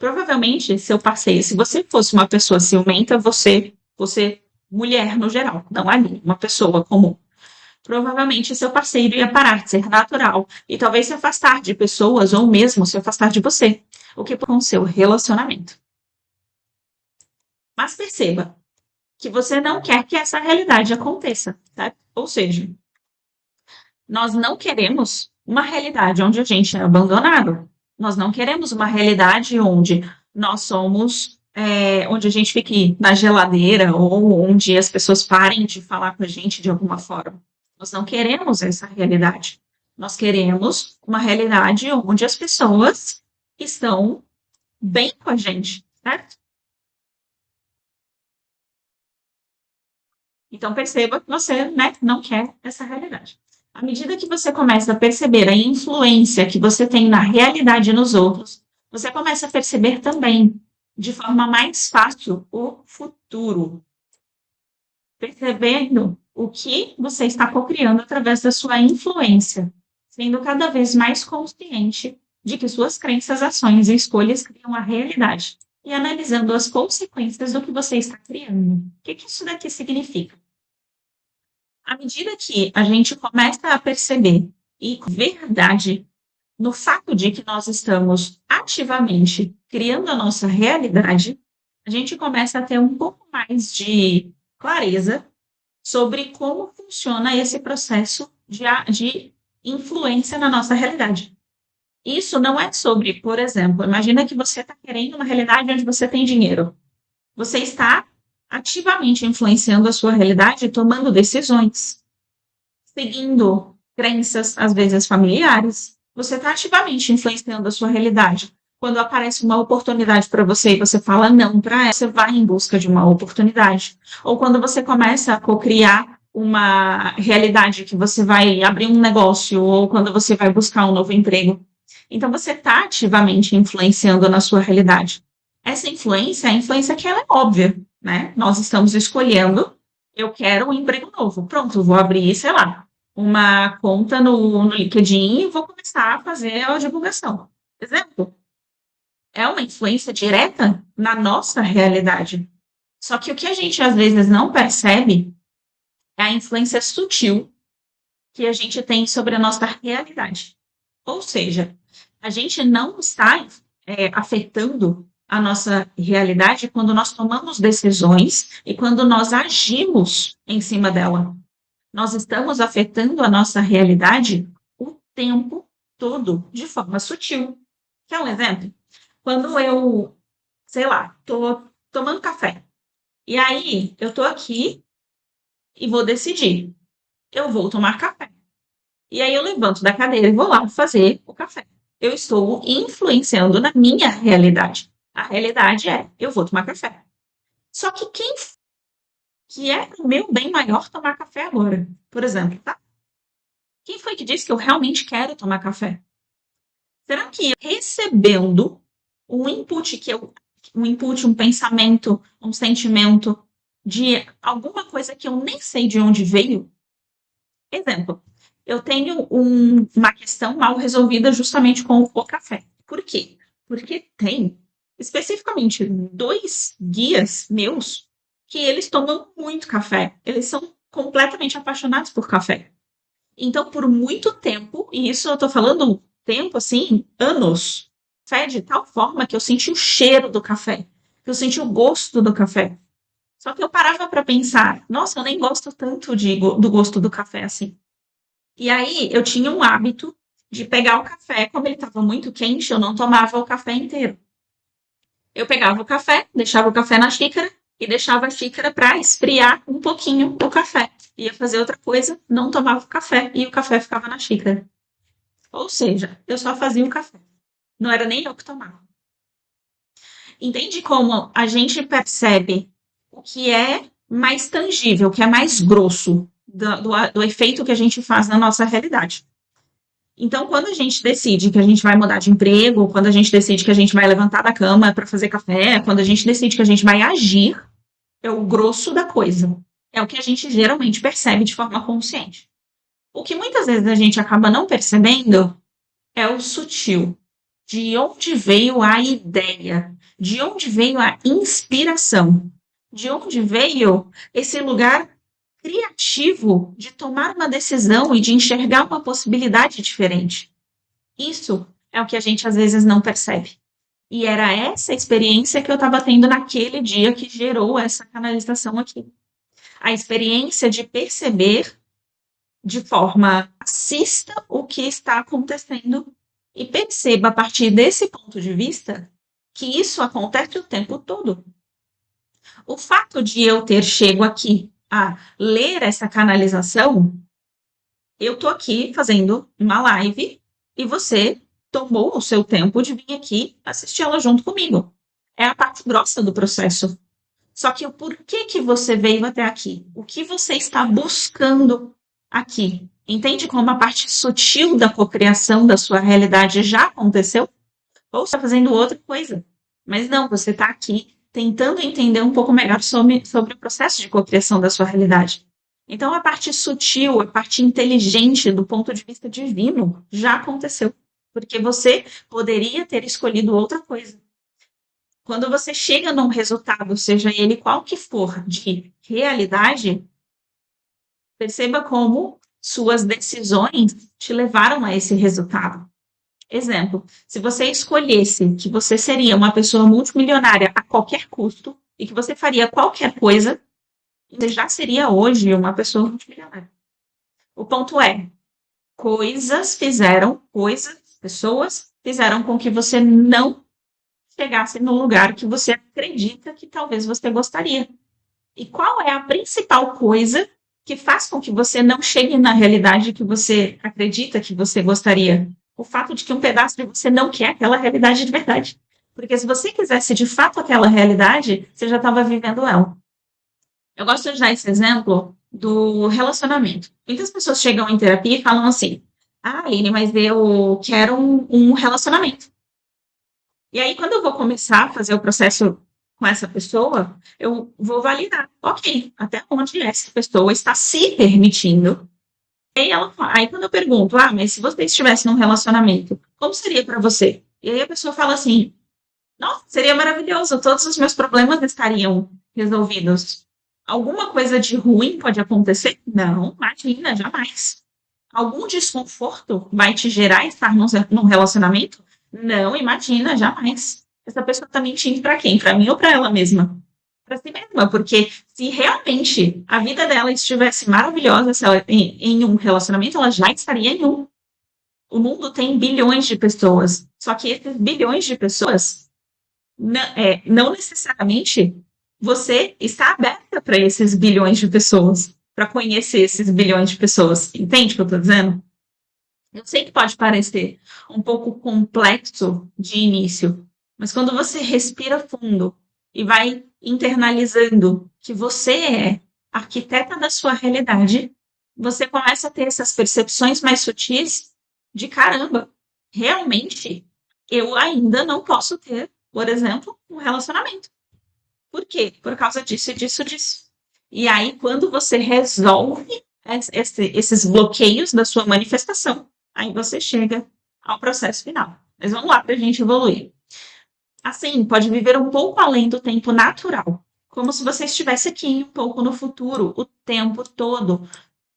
Provavelmente, seu parceiro, se você fosse uma pessoa ciumenta, você, mulher no geral, não ali, uma pessoa comum, provavelmente seu parceiro ia parar de ser natural e talvez se afastar de pessoas ou mesmo se afastar de você, o que com seu relacionamento. Mas perceba que você não quer que essa realidade aconteça, tá? Ou seja, nós não queremos uma realidade onde a gente é abandonado. Nós não queremos uma realidade onde nós somos, onde a gente fique na geladeira ou onde as pessoas parem de falar com a gente de alguma forma. Nós não queremos essa realidade. Nós queremos uma realidade onde as pessoas estão bem com a gente, certo? Então perceba que você, né, não quer essa realidade. À medida que você começa a perceber a influência que você tem na realidade nos outros, você começa a perceber também, de forma mais fácil, o futuro. Percebendo o que você está cocriando através da sua influência, sendo cada vez mais consciente de que suas crenças, ações e escolhas criam a realidade. E analisando as consequências do que você está criando. O que isso daqui significa? À medida que a gente começa a perceber e verdade no fato de que nós estamos ativamente criando a nossa realidade, a gente começa a ter um pouco mais de clareza sobre como funciona esse processo de influência na nossa realidade. Isso não é sobre, por exemplo, imagina que você está querendo uma realidade onde você tem dinheiro. Você está ativamente influenciando a sua realidade, tomando decisões, seguindo crenças, às vezes familiares. Você está ativamente influenciando a sua realidade. Quando aparece uma oportunidade para você e você fala não para ela, você vai em busca de uma oportunidade. Ou quando você começa a cocriar uma realidade que você vai abrir um negócio ou quando você vai buscar um novo emprego. Então você está ativamente influenciando na sua realidade. Essa influência é a influência que ela é óbvia, né? Nós estamos escolhendo, eu quero um emprego novo. Pronto, vou abrir, sei lá, uma conta no LinkedIn e vou começar a fazer a divulgação. Exemplo, é uma influência direta na nossa realidade. Só que o que a gente às vezes não percebe é a influência sutil que a gente tem sobre a nossa realidade. Ou seja, a gente não está afetando a nossa realidade quando nós tomamos decisões e quando nós agimos em cima dela. Nós estamos afetando a nossa realidade o tempo todo, de forma sutil. Quer um exemplo? Quando eu, sei lá, estou tomando café, e aí eu estou aqui e vou decidir, eu vou tomar café. E aí eu levanto da cadeira e vou lá fazer o café. Eu estou influenciando na minha realidade. A realidade é, eu vou tomar café. Só que que é o meu bem maior tomar café agora, por exemplo, tá? Quem foi que disse que eu realmente quero tomar café? Será que recebendo um input um pensamento, um sentimento de alguma coisa que eu nem sei de onde veio? Exemplo, eu tenho uma questão mal resolvida justamente com o café. Por quê? Porque tem especificamente 2 guias meus que eles tomam muito café. Eles são completamente apaixonados por café. Então, por muito tempo, e isso eu tô falando tempo assim, anos, café de tal forma que eu senti o cheiro do café, que eu senti o gosto do café. Só que eu parava para pensar, nossa, eu nem gosto tanto do gosto do café assim. E aí eu tinha um hábito de pegar o café, como ele estava muito quente, eu não tomava o café inteiro. Eu pegava o café, deixava o café na xícara e deixava a xícara para esfriar um pouquinho o café. Ia fazer outra coisa, não tomava o café e o café ficava na xícara. Ou seja, eu só fazia o café. Não era nem eu que tomava. Entende como a gente percebe o que é mais tangível, o que é mais grosso do efeito que a gente faz na nossa realidade. Então, quando a gente decide que a gente vai mudar de emprego, quando a gente decide que a gente vai levantar da cama para fazer café, quando a gente decide que a gente vai agir, é o grosso da coisa. É o que a gente geralmente percebe de forma consciente. O que muitas vezes a gente acaba não percebendo é o sutil. De onde veio a ideia? De onde veio a inspiração? De onde veio esse lugar criativo de tomar uma decisão e de enxergar uma possibilidade diferente? Isso é o que a gente às vezes não percebe. E era essa experiência que eu estava tendo naquele dia que gerou essa canalização aqui. A experiência de perceber de forma assista o que está acontecendo e perceba a partir desse ponto de vista que isso acontece o tempo todo. O fato de eu ter chego aqui a ler essa canalização, eu tô aqui fazendo uma live e você tomou o seu tempo de vir aqui assistir ela junto comigo. É a parte grossa do processo. Só que o porquê que você veio até aqui? O que você está buscando aqui? Entende como a parte sutil da cocriação da sua realidade já aconteceu? Ou está fazendo outra coisa? Mas não, você está aqui tentando entender um pouco melhor sobre o processo de cocriação da sua realidade. Então, a parte sutil, a parte inteligente do ponto de vista divino já aconteceu. Porque você poderia ter escolhido outra coisa. Quando você chega num resultado, seja ele qual que for, de realidade, perceba como suas decisões te levaram a esse resultado. Exemplo, se você escolhesse que você seria uma pessoa multimilionária a qualquer custo e que você faria qualquer coisa, você já seria hoje uma pessoa multimilionária. O ponto é, pessoas fizeram com que você não chegasse no lugar que você acredita que talvez você gostaria. E qual é a principal coisa que faz com que você não chegue na realidade que você acredita que você gostaria? O fato de que um pedaço de você não quer aquela realidade de verdade. Porque se você quisesse de fato aquela realidade, você já estava vivendo ela. Eu gosto de dar esse exemplo do relacionamento. Muitas pessoas chegam em terapia e falam assim: ah, Aline, mas eu quero um relacionamento. E aí, quando eu vou começar a fazer o processo com essa pessoa, eu vou validar. Ok, até onde essa pessoa está se permitindo. Aí quando eu pergunto, mas se você estivesse num relacionamento, como seria para você? E aí a pessoa fala assim, nossa, seria maravilhoso, todos os meus problemas estariam resolvidos. Alguma coisa de ruim pode acontecer? Não, imagina, jamais. Algum desconforto vai te gerar estar num relacionamento? Não, imagina, jamais. Essa pessoa está mentindo para quem? Para mim ou para ela mesma? Para si mesma, porque se realmente a vida dela estivesse maravilhosa se ela, em um relacionamento, ela já estaria em um. O mundo tem bilhões de pessoas, só que esses bilhões de pessoas, não necessariamente você está aberta para esses bilhões de pessoas, para conhecer esses bilhões de pessoas. Entende o que eu estou dizendo? Eu sei que pode parecer um pouco complexo de início, mas quando você respira fundo e vai internalizando que você é arquiteta da sua realidade, você começa a ter essas percepções mais sutis de caramba, realmente eu ainda não posso ter, por exemplo, um relacionamento. Por quê? Por causa disso e disso, disso. E aí, quando você resolve esses bloqueios da sua manifestação, aí você chega ao processo final. Mas vamos lá para a gente evoluir. Assim, pode viver um pouco além do tempo natural, como se você estivesse aqui um pouco no futuro, o tempo todo,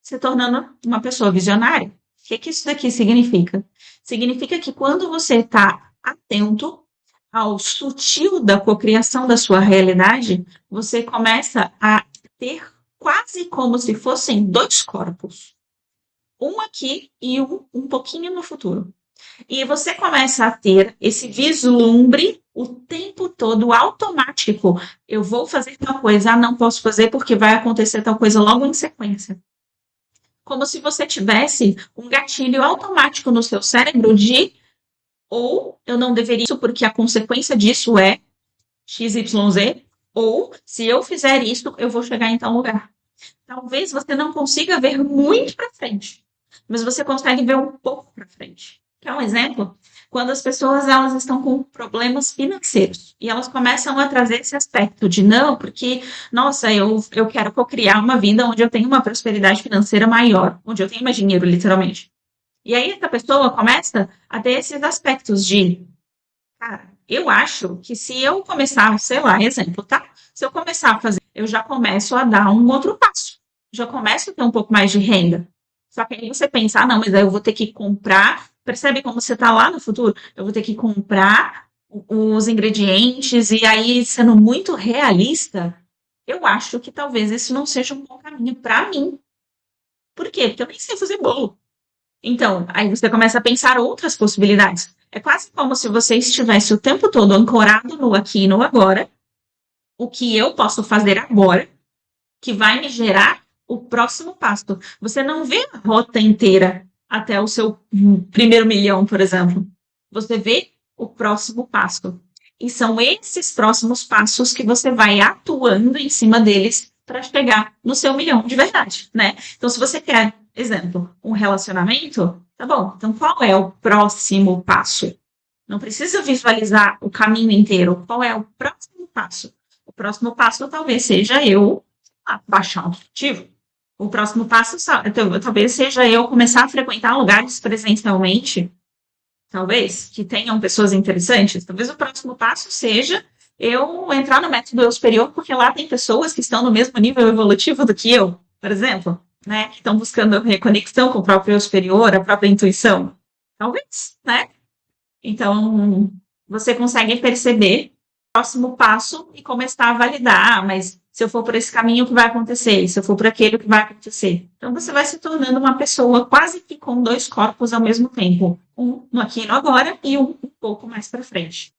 se tornando uma pessoa visionária. O que isso daqui significa? Significa que quando você está atento ao sutil da cocriação da sua realidade, você começa a ter quase como se fossem dois corpos. Um aqui e um pouquinho no futuro. E você começa a ter esse vislumbre o tempo todo automático. Eu vou fazer tal coisa, não posso fazer porque vai acontecer tal coisa logo em sequência. Como se você tivesse um gatilho automático no seu cérebro de ou eu não deveria isso porque a consequência disso é XYZ, ou se eu fizer isso, eu vou chegar em tal lugar. Talvez você não consiga ver muito para frente, mas você consegue ver um pouco para frente. Quer um exemplo? Quando as pessoas elas estão com problemas financeiros e elas começam a trazer esse aspecto de não, porque, nossa, eu quero criar uma vida onde eu tenho uma prosperidade financeira maior, onde eu tenho mais dinheiro, literalmente. E aí essa pessoa começa a ter esses aspectos de, cara, eu acho que se eu começar, sei lá, exemplo, tá? Se eu começar a fazer, eu já começo a dar um outro passo. Já começo a ter um pouco mais de renda. Só que aí você pensa, ah, não, mas aí eu vou ter que comprar. Percebe como você tá lá no futuro? Eu vou ter que comprar os ingredientes, e aí, sendo muito realista, eu acho que talvez esse não seja um bom caminho para mim. Por quê? Porque eu nem sei fazer bolo. Então, aí você começa a pensar outras possibilidades. É quase como se você estivesse o tempo todo ancorado no aqui e no agora, o que eu posso fazer agora, que vai me gerar o próximo passo. Você não vê a rota inteira até o seu primeiro milhão, por exemplo. Você vê o próximo passo. E são esses próximos passos que você vai atuando em cima deles para chegar no seu milhão de verdade, né? Então, se você quer, exemplo, um relacionamento, tá bom. Então, qual é o próximo passo? Não precisa visualizar o caminho inteiro. Qual é o próximo passo? O próximo passo talvez seja eu baixar um aplicativo. O próximo passo talvez seja eu começar a frequentar lugares presencialmente, talvez, que tenham pessoas interessantes. Talvez o próximo passo seja eu entrar no método eu superior, porque lá tem pessoas que estão no mesmo nível evolutivo do que eu, por exemplo, né? Que estão buscando reconexão com o próprio eu superior, a própria intuição. Talvez, né? Então, você consegue perceber o próximo passo e começar a validar, mas se eu for por esse caminho, o que vai acontecer? Se eu for por aquele, o que vai acontecer? Então, você vai se tornando uma pessoa quase que com dois corpos ao mesmo tempo. Um no aqui e no agora e um pouco mais para frente.